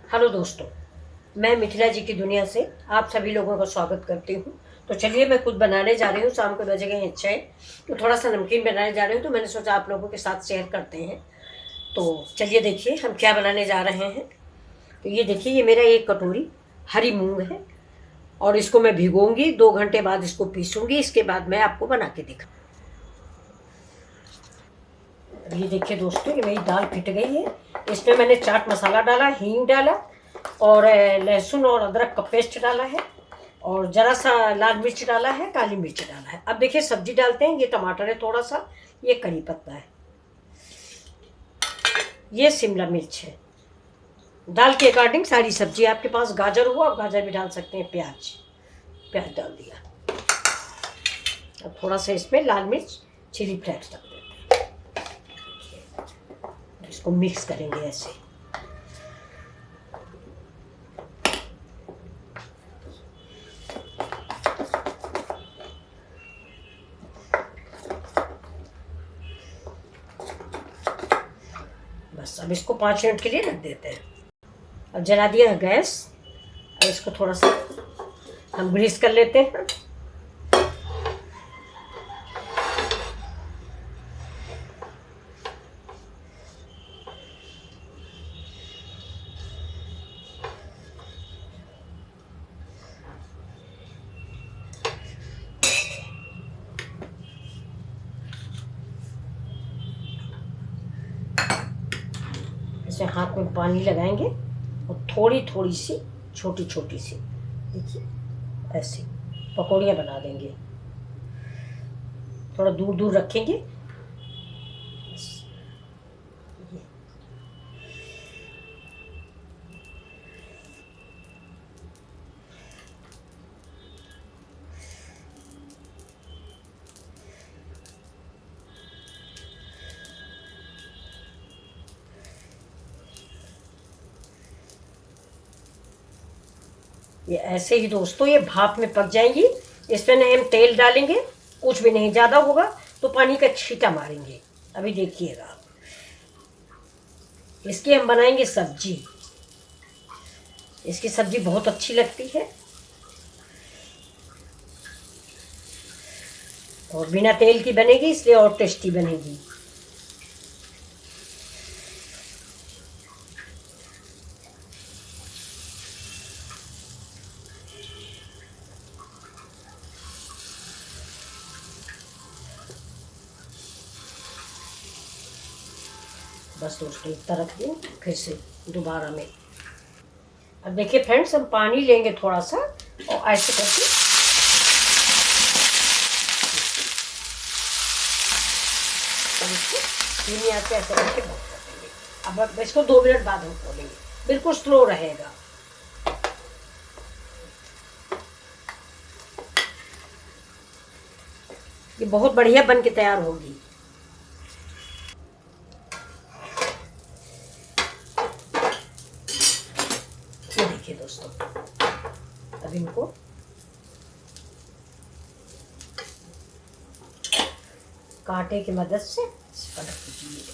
Hello दोस्तों, मैं मिथिला जी की दुनिया से आप सभी लोगों का स्वागत करती हूँ। तो चलिए, मैं कुछ बनाने जा रही हूँ। शाम को बजे गए 6, तो थोड़ा सा नमकीन बनाने जा रही हूँ, तो मैंने सोचा आप लोगों के साथ शेयर करते हैं। तो चलिए देखिए हम क्या बनाने जा रहे हैं। तो ये देखिए, ये मेरा एक कटोरी हरी मूंग है और इसको मैं भिगोऊंगी। 2 घंटे बाद इसको पीसूंगी, इसके बाद मैं आपको बना के दिखा। ये देखिए दोस्तों, ये मेरी दाल फिट गई है। इसमें मैंने चाट मसाला डाला, हींग डाला और लहसुन और अदरक का पेस्ट डाला है और जरा सा लाल मिर्च डाला है, काली मिर्च डाला है। अब देखिए सब्जी डालते हैं। ये टमाटर है थोड़ा सा, ये करी पत्ता है, ये शिमला मिर्च है। दाल के अकॉर्डिंग सारी सब्जी, आपके पास गाजर हो आप गाजर भी डाल सकते हैं। प्याज प्याज डाल दिया। अब थोड़ा सा इसमें लाल मिर्च चिली फ्लेक्स डाल देते हैं। इसको मिक्स करेंगे ऐसे। बस अब इसको 5 मिनट के लिए रख देते हैं। अब जला दिया है गैस। अब इसको थोड़ा सा हम ग्रीस कर लेते हैं। इसमें हाथ में पानी लगाएंगे और थोड़ी थोड़ी सी छोटी छोटी सी, देखिए ऐसे पकौड़ियाँ बना देंगे। थोड़ा दूर दूर रखेंगे। ये ऐसे ही दोस्तों ये भाप में पक जाएंगी। इसमें नहीं हम तेल डालेंगे, कुछ भी नहीं। ज़्यादा होगा तो पानी का छींटा मारेंगे। अभी देखिएगा आप, इसकी हम बनाएंगे सब्जी। इसकी सब्जी बहुत अच्छी लगती है और बिना तेल की बनेगी, इसलिए और टेस्टी बनेगी। बस दोस्तों इतना रख दें, फिर से दोबारा में। अब देखिए फ्रेंड्स, हम पानी लेंगे थोड़ा सा और ऐसे करके धीमी आंच पे ऐसे करके बंद कर देंगे। अब इसको 2 मिनट बाद हम खोलेंगे, बिल्कुल स्लो रहेगा। ये बहुत बढ़िया बन के तैयार होगी। ये देखिए दोस्तों, अब इनको कांटे की मदद से पलट दीजिए।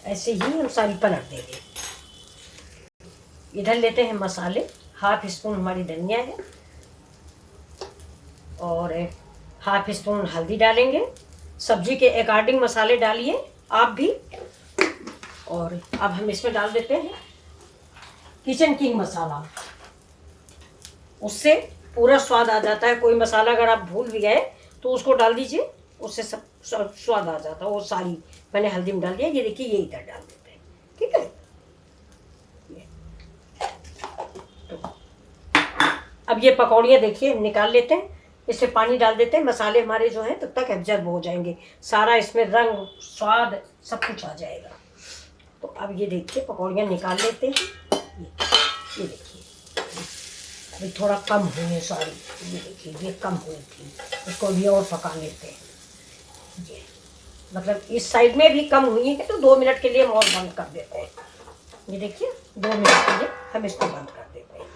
ऐसे ही हम सारी पलट देंगे। इधर लेते हैं मसाले। हाफ स्पून हमारी धनिया है और हाफ स्पून हल्दी डालेंगे। सब्जी के अकॉर्डिंग मसाले डालिए आप भी। और अब हम इसमें डाल देते हैं किचन किंग मसाला। उससे पूरा स्वाद आ जाता है। कोई मसाला अगर आप भूल भी गए तो उसको डाल दीजिए, उससे सब स्वाद आ जाता है। वो सारी मैंने हल्दी में डाल दिया। ये देखिए, ये इधर डाल देते हैं, ठीक है। तो अब ये पकौड़ियाँ देखिए हम निकाल लेते हैं। इसमें पानी डाल देते हैं। मसाले हमारे जो हैं तब तक एब्जॉर्ब हो जाएंगे, सारा इसमें रंग स्वाद सब कुछ आ जाएगा। तो अब ये देखिए पकौड़ियाँ निकाल लेते हैं। ये देखिए अभी थोड़ा कम हुई है सारी। ये देखिए ये कम हुई थी, इसको भी और पका लेते हैं। ये मतलब इस साइड में भी कम हुई है तो 2 मिनट के लिए हम और बंद कर देते हैं। ये देखिए 2 मिनट के लिए हम इसको बंद कर देते हैं,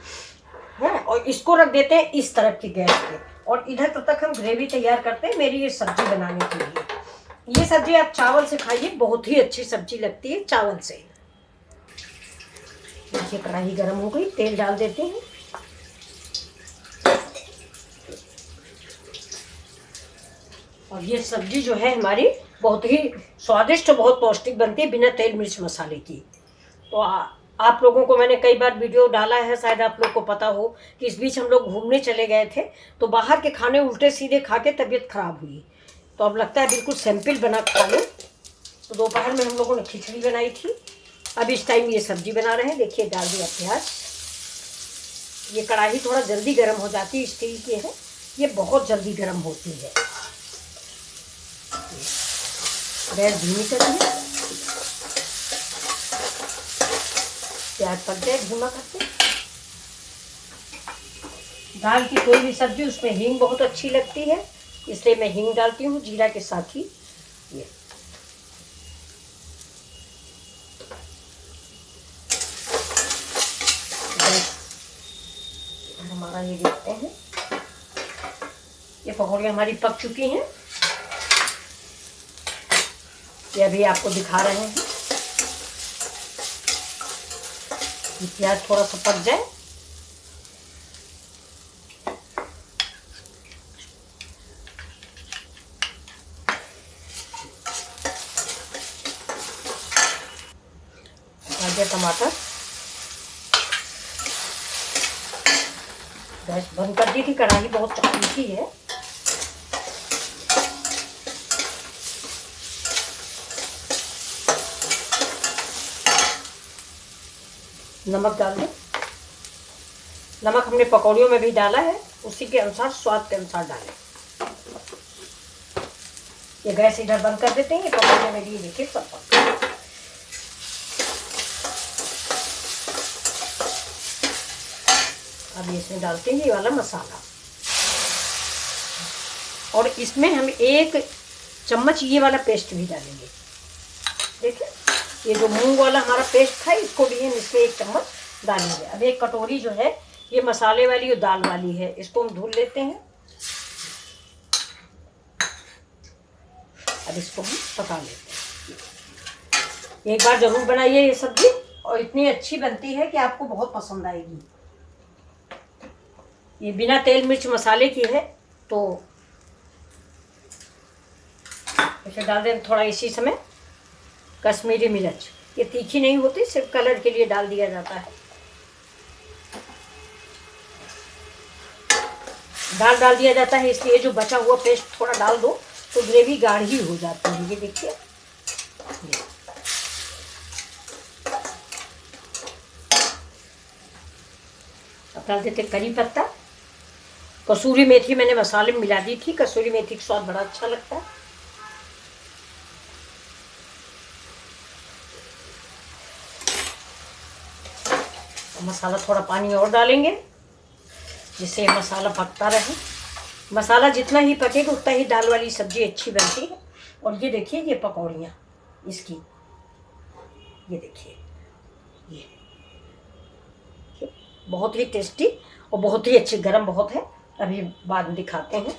है। और इसको रख देते हैं इस तरफ की गैस पे, और इधर तब तक हम ग्रेवी तैयार करते हैं मेरी ये सब्जी बनाने के लिए। ये सब्जी आप चावल से खाइए, बहुत ही अच्छी सब्जी लगती है चावल से। देखिए कढ़ाई गर्म हो गई, तेल डाल देते हैं। और ये सब्जी जो है हमारी बहुत ही स्वादिष्ट और बहुत पौष्टिक बनती है बिना तेल मिर्च मसाले की। तो आप लोगों को मैंने कई बार वीडियो डाला है, शायद आप लोग को पता हो कि इस बीच हम लोग घूमने चले गए थे तो बाहर के खाने उल्टे सीधे खा के तबीयत खराब हुई। तो अब लगता है बिल्कुल सैंपल बना खा लो। तो दोपहर में हम लोगों ने खिचड़ी बनाई थी, अब इस टाइम ये सब्जी बना रहे हैं। देखिए डाल दिया प्याज। ये कढ़ाई थोड़ा जल्दी गर्म हो जाती है, स्टील की है, ये बहुत जल्दी गर्म होती है। गैस धीमी करिए, प्याज पक जाए धीमा करके। दाल की कोई भी सब्जी उसमें हींग बहुत अच्छी लगती है, इसलिए मैं हींग डालती हूँ जीरा के साथ ही। ये हमारा ये देखते हैं, ये पकौड़ियाँ हमारी पक चुकी हैं। ये अभी आपको दिखा रहे हैं, ये प्याज थोड़ा सा पक जाए। गाजर टमाटर, गैस बंद कर दी थी, कढ़ाई बहुत चमकी है। नमक डाल दें। नमक हमने पकौड़ियों में भी डाला है, उसी के अनुसार स्वाद के अनुसार डालें। ये गैस इधर बंद कर देते हैं, ये पकौड़ियों में भी देखिए सब पक। अब इसमें डालते हैं ये वाला मसाला, और इसमें हम 1 चम्मच ये वाला पेस्ट भी डालेंगे। देखिए ये जो मूंग वाला हमारा पेस्ट था, इसको भी हम इसमें 1 चम्मच डालेंगे। अब 1 कटोरी जो है ये मसाले वाली और दाल वाली है, इसको हम धुल लेते हैं। अब इसको हम पका लेते हैं। एक बार जरूर बनाइए ये सब्जी, और इतनी अच्छी बनती है कि आपको बहुत पसंद आएगी। ये बिना तेल मिर्च मसाले की है, तो इसे डाल दें थोड़ा इसी समय कश्मीरी मिर्च। ये तीखी नहीं होती, सिर्फ कलर के लिए डाल दिया जाता है। दाल डाल दिया जाता है, इसलिए जो बचा हुआ पेस्ट थोड़ा डाल दो तो ग्रेवी गाढ़ी हो जाती है। ये देखिए, अब डाल देते करी पत्ता। कसूरी मेथी मैंने मसाले में मिला दी थी, कसूरी मेथी का स्वाद बड़ा अच्छा लगता है। मसाला थोड़ा पानी और डालेंगे जिससे मसाला पकता रहे। मसाला जितना ही पकेगा उतना ही दाल वाली सब्जी अच्छी बनती है। और ये देखिए ये पकौड़ियाँ इसकी, ये देखिए ये बहुत ही टेस्टी और बहुत ही अच्छी, गरम बहुत है। अभी बाद में दिखाते हैं।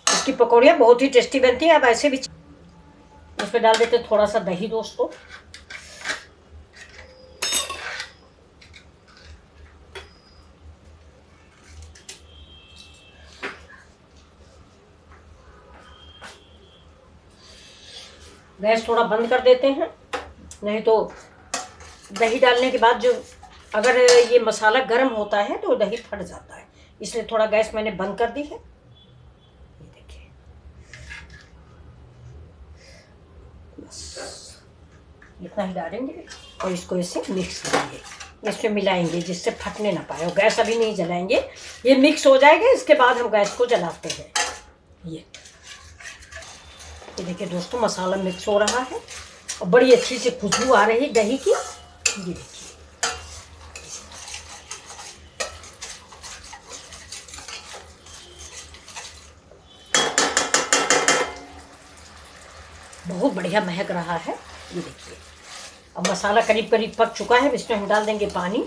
इसकी पकौड़ियाँ बहुत ही टेस्टी बनती है। अब ऐसे भी इसमें डाल देते थोड़ा सा दही दोस्तों। गैस थोड़ा बंद कर देते हैं, नहीं तो दही डालने के बाद जो अगर ये मसाला गर्म होता है तो दही फट जाता है, इसलिए थोड़ा गैस मैंने बंद कर दी है। ये देखिए बस इतना ही डालेंगे और इसको ऐसे मिक्स करेंगे, इसमें मिलाएंगे जिससे फटने ना पाए। और गैस अभी नहीं जलाएंगे, ये मिक्स हो जाएगा, इसके बाद हम गैस को जलाते हैं। ये देखिए दोस्तों मसाला मिक्स हो रहा है और बड़ी अच्छी सी खुशबू आ रही है दही की। ये देखिए बहुत बढ़िया महक रहा है। ये देखिए अब मसाला करीब करीब पक चुका है। इसमें हम डाल देंगे पानी।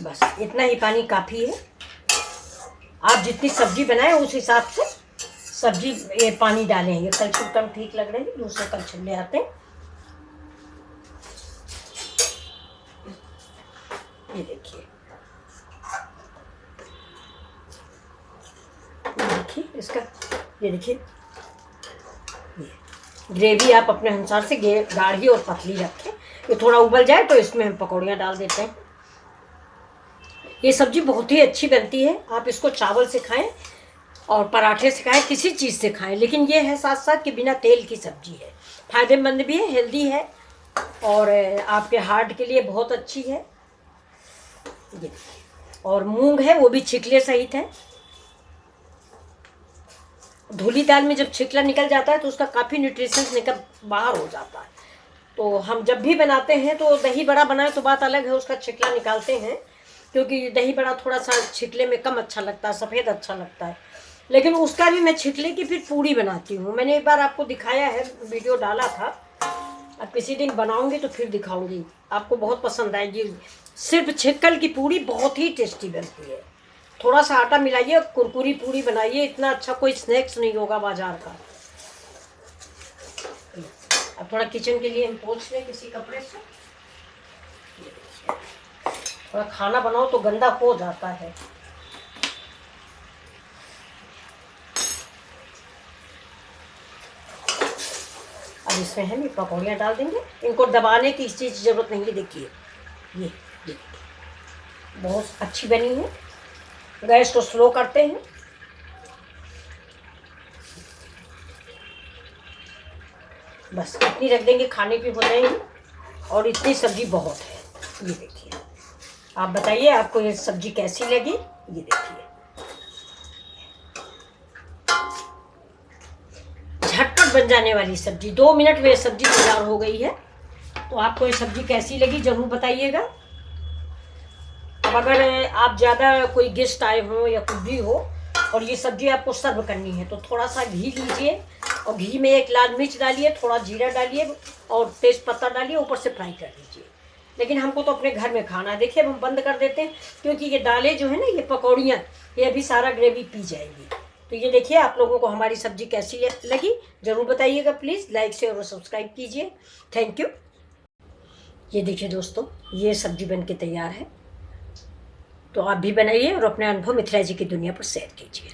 बस इतना ही पानी काफ़ी है। आप जितनी सब्जी बनाएं उस हिसाब से सब्जी ये पानी डालें। ये कलछुल कम ठीक लग रहे हैं, दूसरे कलछुल ले आते हैं। ये देखिए इसका, ये देखिए ग्रेवी आप अपने अनुसार से गाढ़ी और पतली रखें। ये थोड़ा उबल जाए तो इसमें हम पकौड़ियाँ डाल देते हैं। ये सब्जी बहुत ही अच्छी बनती है। आप इसको चावल से खाएं और पराठे से खाएं, किसी चीज़ से खाएं, लेकिन ये है साथ साथ कि बिना तेल की सब्जी है। फायदेमंद भी है, हेल्दी है और आपके हार्ट के लिए बहुत अच्छी है। ये और मूंग है वो भी छिकले सहित है। धुली दाल में जब छिकला निकल जाता है तो उसका काफ़ी न्यूट्रिशंस निकल बाहर हो जाता है। तो हम जब भी बनाते हैं तो दही बड़ा बनाए तो बात अलग है, उसका छिकला निकालते हैं, क्योंकि दही बड़ा थोड़ा सा छिकले में कम अच्छा लगता है, सफ़ेद अच्छा लगता है। लेकिन उसका भी मैं छिकले की फिर पूड़ी बनाती हूँ। मैंने एक बार आपको दिखाया है, वीडियो डाला था। अब किसी दिन बनाऊंगी तो फिर दिखाऊंगी, आपको बहुत पसंद आएगी। सिर्फ छिकल की पूड़ी बहुत ही टेस्टी बनती है। थोड़ा सा आटा मिलाइए, कुरकुरी पूड़ी बनाइए, इतना अच्छा कोई स्नैक्स नहीं होगा बाजार का। अब थोड़ा किचन के लिए हम पोंछ लें किसी कपड़े से। थोड़ा खाना बनाओ तो गंदा हो जाता है। अब इसमें हम ये पकौड़ियाँ डाल देंगे। इनको दबाने की इस चीज़ की ज़रूरत नहीं है। देखिए ये देखिए बहुत अच्छी बनी है। गैस को स्लो करते हैं। बस इतनी रख देंगे, खाने की हो जाएंगी और इतनी सब्जी बहुत है। ये देखिए आप बताइए आपको ये सब्जी कैसी लगी। ये देखिए झटपट बन जाने वाली सब्जी, 2 मिनट में सब्जी तैयार हो गई है। तो आपको ये सब्जी कैसी लगी ज़रूर बताइएगा। अब अगर आप ज़्यादा कोई गेस्ट आए हों या कुछ भी हो और ये सब्जी आपको सर्व करनी है तो थोड़ा सा घी लीजिए और घी में 1 लाल मिर्च डालिए, थोड़ा जीरा डालिए और तेज पत्ता डालिए, ऊपर से फ्राई कर दीजिए। लेकिन हमको तो अपने घर में खाना है। देखिए अब हम बंद कर देते हैं, क्योंकि ये दालें जो है ना, ये पकौड़ियाँ, ये अभी सारा ग्रेवी पी जाएगी। तो ये देखिए आप लोगों को हमारी सब्जी कैसी लगी ज़रूर बताइएगा। प्लीज़ लाइक शेयर और सब्सक्राइब कीजिए। Thank you. ये देखिए दोस्तों, ये सब्जी बन के तैयार है। तो आप भी बनाइए और अपने अनुभव मिथिला जी की दुनिया पर शेयर कीजिए।